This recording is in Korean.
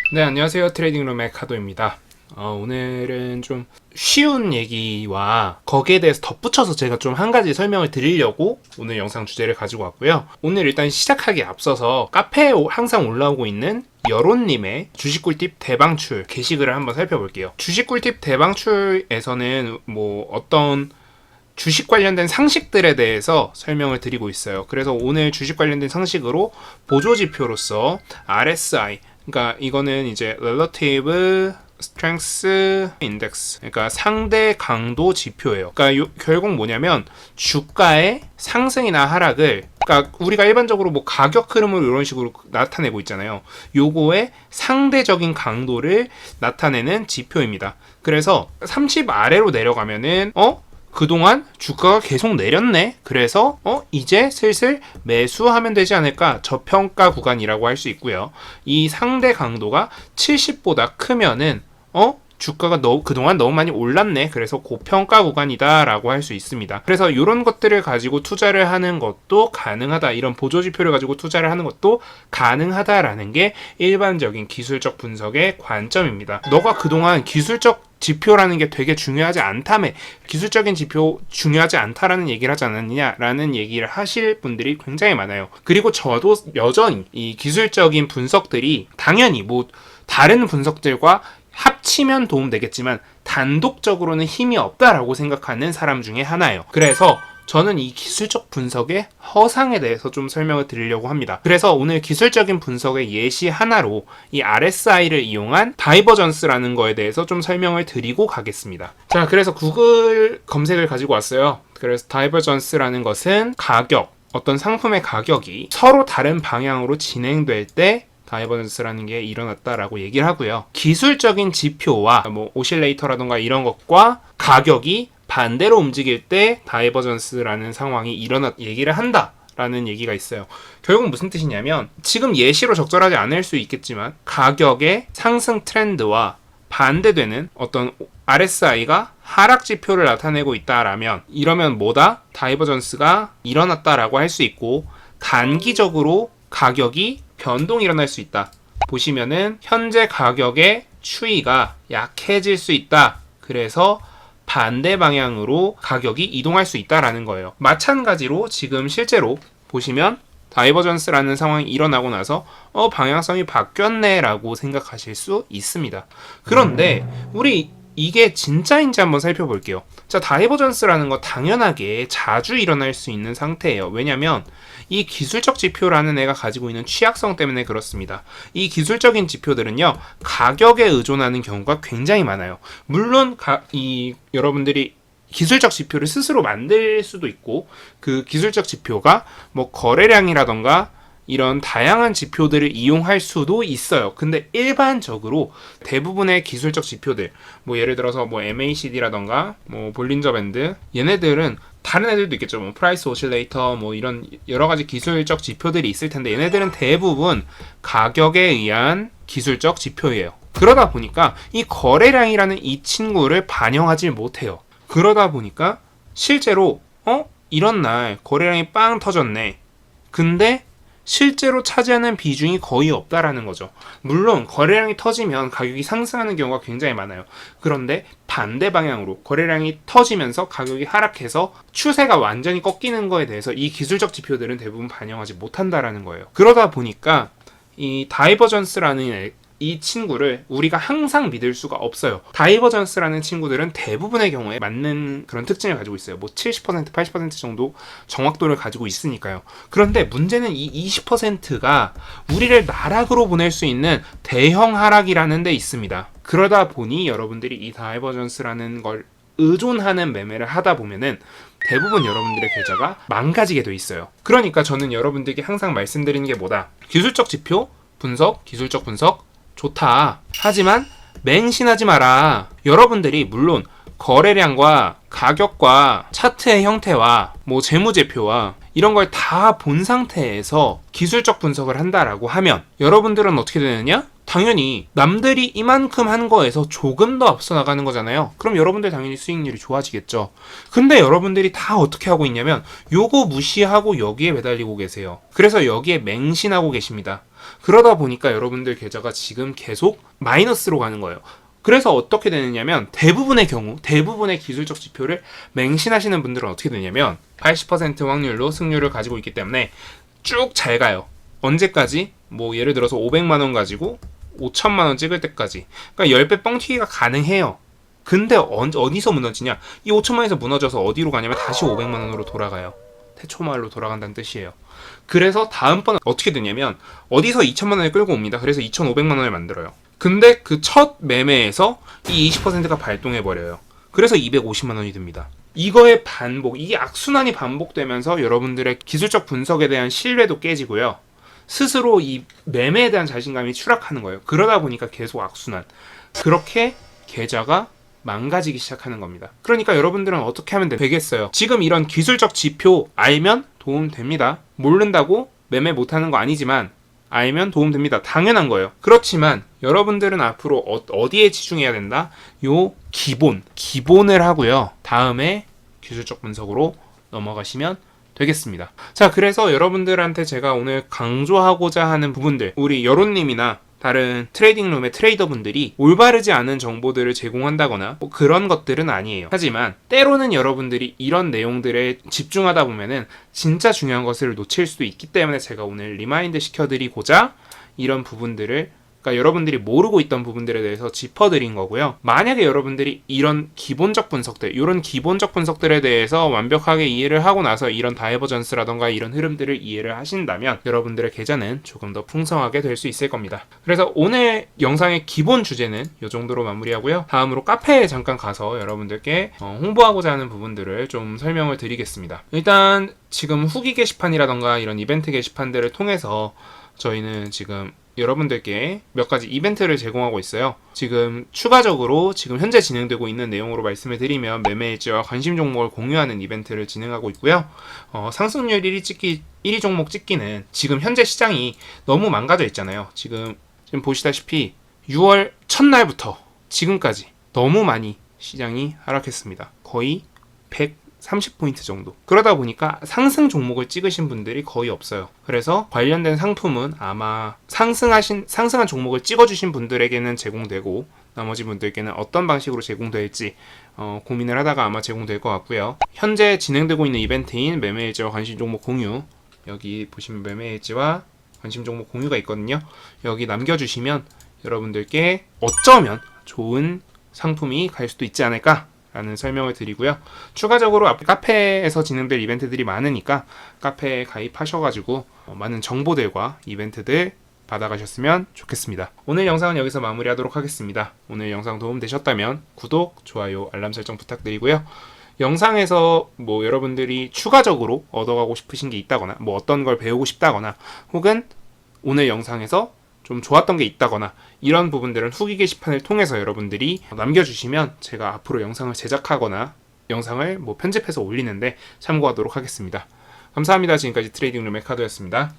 네, 안녕하세요. 트레이딩룸의 카도입니다. 오늘은 좀 쉬운 얘기와 거기에 대해서 덧붙여서 제가 좀 한 가지 설명을 드리려고 오늘 영상 주제를 가지고 왔고요. 오늘 일단 시작하기에 앞서서 카페에 항상 올라오고 있는 여론님의 주식 꿀팁 대방출 게시글을 한번 살펴볼게요. 주식 꿀팁 대방출에서는 뭐 어떤 주식 관련된 상식들에 대해서 설명을 드리고 있어요. 그래서 오늘 주식 관련된 상식으로 보조지표로서 RSI, 그러니까 이거는 이제 Relative Strength Index, 그러니까 상대 강도 지표예요. 그러니까 결국 뭐냐면 주가의 상승이나 하락을, 그러니까 우리가 일반적으로 뭐 가격 흐름을 이런 식으로 나타내고 있잖아요. 요거의 상대적인 강도를 나타내는 지표입니다. 그래서 30 아래로 내려가면은 그동안 주가가 계속 내렸네. 그래서 이제 슬슬 매수하면 되지 않을까. 저평가 구간이라고 할 수 있고요. 이 상대 강도가 70보다 크면은 주가가 그동안 너무 많이 올랐네. 그래서 고평가 구간이다 라고 할 수 있습니다. 그래서 이런 것들을 가지고 투자를 하는 것도 가능하다. 이런 보조지표를 가지고 투자를 하는 것도 가능하다라는 게 일반적인 기술적 분석의 관점입니다. 너가 그동안 기술적 지표라는 게 되게 중요하지 않다며, 기술적인 지표 중요하지 않다라는 얘기를 하지 않았느냐라는 얘기를 하실 분들이 굉장히 많아요. 그리고 저도 여전히 이 기술적인 분석들이 당연히 뭐 다른 분석들과 합치면 도움되겠지만 단독적으로는 힘이 없다라고 생각하는 사람 중에 하나예요. 그래서 저는 이 기술적 분석의 허상에 대해서 좀 설명을 드리려고 합니다. 그래서 오늘 기술적인 분석의 예시 하나로 이 RSI를 이용한 다이버전스라는 거에 대해서 좀 설명을 드리고 가겠습니다. 자, 그래서 구글 검색을 가지고 왔어요. 그래서 다이버전스라는 것은 가격, 어떤 상품의 가격이 서로 다른 방향으로 진행될 때 다이버전스라는 게 일어났다라고 얘기를 하고요. 기술적인 지표와 뭐 오실레이터라던가 이런 것과 가격이 반대로 움직일 때 다이버전스라는 상황이 얘기를 한다라는 얘기가 있어요. 결국 무슨 뜻이냐면 지금 예시로 적절하지 않을 수 있겠지만 가격의 상승 트렌드와 반대되는 어떤 RSI가 하락 지표를 나타내고 있다라면 이러면 뭐다? 다이버전스가 일어났다라고 할 수 있고 단기적으로 가격이 변동이 일어날 수 있다. 보시면은 현재 가격의 추이가 약해질 수 있다. 그래서 반대 방향으로 가격이 이동할 수 있다라는 거예요. 마찬가지로 지금 실제로 보시면 다이버전스라는 상황이 일어나고 나서 방향성이 바뀌었네 라고 생각하실 수 있습니다. 그런데 우리 이게 진짜인지 한번 살펴볼게요. 자, 다이버전스라는 거 당연하게 자주 일어날 수 있는 상태예요. 왜냐면 이 기술적 지표라는 애가 가지고 있는 취약성 때문에 그렇습니다. 이 기술적인 지표들은요, 가격에 의존하는 경우가 굉장히 많아요. 물론 여러분들이 기술적 지표를 스스로 만들 수도 있고, 그 기술적 지표가 뭐 거래량이라던가 이런 다양한 지표들을 이용할 수도 있어요. 근데 일반적으로 대부분의 기술적 지표들, 뭐 예를 들어서 뭐 MACD라던가 뭐 볼린저 밴드, 얘네들은 다른 애들도 있겠죠. 뭐 프라이스 오실레이터, 뭐 이런 여러 가지 기술적 지표들이 있을 텐데 얘네들은 대부분 가격에 의한 기술적 지표예요. 그러다 보니까 이 거래량이라는 이 친구를 반영하지 못해요. 그러다 보니까 실제로 이런 날 거래량이 빵 터졌네. 근데 실제로 차지하는 비중이 거의 없다라는 거죠. 물론 거래량이 터지면 가격이 상승하는 경우가 굉장히 많아요. 그런데 반대 방향으로 거래량이 터지면서 가격이 하락해서 추세가 완전히 꺾이는 거에 대해서 이 기술적 지표들은 대부분 반영하지 못한다라는 거예요. 그러다 보니까 이 다이버전스라는 이 친구를 우리가 항상 믿을 수가 없어요. 다이버전스라는 친구들은 대부분의 경우에 맞는 그런 특징을 가지고 있어요. 뭐 70%, 80% 정도 정확도를 가지고 있으니까요. 그런데 문제는 이 20%가 우리를 나락으로 보낼 수 있는 대형 하락이라는 데 있습니다. 그러다 보니 여러분들이 이 다이버전스라는 걸 의존하는 매매를 하다 보면은 대부분 여러분들의 계좌가 망가지게 돼 있어요. 그러니까 저는 여러분들께 항상 말씀드리는 게 뭐다? 기술적 지표 분석, 기술적 분석 좋다. 하지만 맹신하지 마라. 여러분들이 물론 거래량과 가격과 차트의 형태와 뭐 재무제표와 이런 걸 다 본 상태에서 기술적 분석을 한다라고 하면 여러분들은 어떻게 되느냐? 당연히 남들이 이만큼 한 거에서 조금 더 앞서 나가는 거잖아요. 그럼 여러분들 당연히 수익률이 좋아지겠죠. 근데 여러분들이 다 어떻게 하고 있냐면 요거 무시하고 여기에 매달리고 계세요. 그래서 여기에 맹신하고 계십니다. 그러다 보니까 여러분들 계좌가 지금 계속 마이너스로 가는 거예요. 그래서 어떻게 되느냐면 대부분의 경우, 대부분의 기술적 지표를 맹신하시는 분들은 어떻게 되냐면 80% 확률로 승률을 가지고 있기 때문에 쭉 잘 가요. 언제까지? 뭐 예를 들어서 500만 원 가지고 5천만 원 찍을 때까지. 그러니까 10배 뻥튀기가 가능해요. 근데 어디서 무너지냐? 이 5천만 원에서 무너져서 어디로 가냐면 다시 500만 원으로 돌아가요. 태초마을로 돌아간다는 뜻이에요. 그래서 다음번은 어떻게 되냐면 어디서 2천만 원을 끌고 옵니다. 그래서 2,500만 원을 만들어요. 근데 그 첫 매매에서 이 20%가 발동해버려요. 그래서 250만 원이 듭니다. 이거의 반복, 이게 악순환이 반복되면서 여러분들의 기술적 분석에 대한 신뢰도 깨지고요. 스스로 이 매매에 대한 자신감이 추락하는 거예요. 그러다 보니까 계속 악순환. 그렇게 계좌가 망가지기 시작하는 겁니다. 그러니까 여러분들은 어떻게 하면 되겠어요? 지금 이런 기술적 지표 알면 도움됩니다. 모른다고 매매 못하는 거 아니지만 알면 도움됩니다. 당연한 거예요. 그렇지만 여러분들은 앞으로 어디에 집중해야 된다? 요 기본을 하고요. 다음에 기술적 분석으로 넘어가시면 되겠습니다. 자, 그래서 여러분들한테 제가 오늘 강조하고자 하는 부분들, 우리 여론님이나 다른 트레이딩룸의 트레이더분들이 올바르지 않은 정보들을 제공한다거나 뭐 그런 것들은 아니에요. 하지만 때로는 여러분들이 이런 내용들에 집중하다 보면은 진짜 중요한 것을 놓칠 수도 있기 때문에 제가 오늘 리마인드 시켜드리고자 이런 부분들을, 그러니까 여러분들이 모르고 있던 부분들에 대해서 짚어드린 거고요. 만약에 여러분들이 이런 기본적 분석들, 이런 기본적 분석들에 대해서 완벽하게 이해를 하고 나서 이런 다이버전스라던가 이런 흐름들을 이해를 하신다면 여러분들의 계좌는 조금 더 풍성하게 될 수 있을 겁니다. 그래서 오늘 영상의 기본 주제는 이 정도로 마무리하고요. 다음으로 카페에 잠깐 가서 여러분들께 홍보하고자 하는 부분들을 좀 설명을 드리겠습니다. 일단 지금 후기 게시판이라던가 이런 이벤트 게시판들을 통해서 저희는 지금 여러분들께 몇 가지 이벤트를 제공하고 있어요. 지금 추가적으로 지금 현재 진행되고 있는 내용으로 말씀을 드리면 매매 일지와 관심 종목을 공유하는 이벤트를 진행하고 있고요. 상승률 1위 종목 찍기는 지금 현재 시장이 너무 망가져 있잖아요. 지금 보시다시피 6월 첫날부터 지금까지 너무 많이 시장이 하락했습니다. 거의 130포인트 정도. 그러다 보니까 상승 종목을 찍으신 분들이 거의 없어요. 그래서 관련된 상품은 아마 상승한 종목을 찍어주신 분들에게는 제공되고 나머지 분들께는 어떤 방식으로 제공될지 고민을 하다가 아마 제공될 것 같고요. 현재 진행되고 있는 이벤트인 매매일지와 관심 종목 공유, 여기 보시면 매매일지와 관심 종목 공유가 있거든요. 여기 남겨주시면 여러분들께 어쩌면 좋은 상품이 갈 수도 있지 않을까 라는 설명을 드리고요. 추가적으로 앞에 카페에서 진행될 이벤트들이 많으니까 카페에 가입하셔가지고 많은 정보들과 이벤트들 받아가셨으면 좋겠습니다. 오늘 영상은 여기서 마무리하도록 하겠습니다. 오늘 영상 도움되셨다면 구독, 좋아요, 알람 설정 부탁드리고요. 영상에서 뭐 여러분들이 추가적으로 얻어가고 싶으신 게 있다거나 뭐 어떤 걸 배우고 싶다거나 혹은 오늘 영상에서 좀 좋았던 게 있다거나 이런 부분들은 후기 게시판을 통해서 여러분들이 남겨주시면 제가 앞으로 영상을 제작하거나 영상을 뭐 편집해서 올리는데 참고하도록 하겠습니다. 감사합니다. 지금까지 트레이딩룸의 카도였습니다.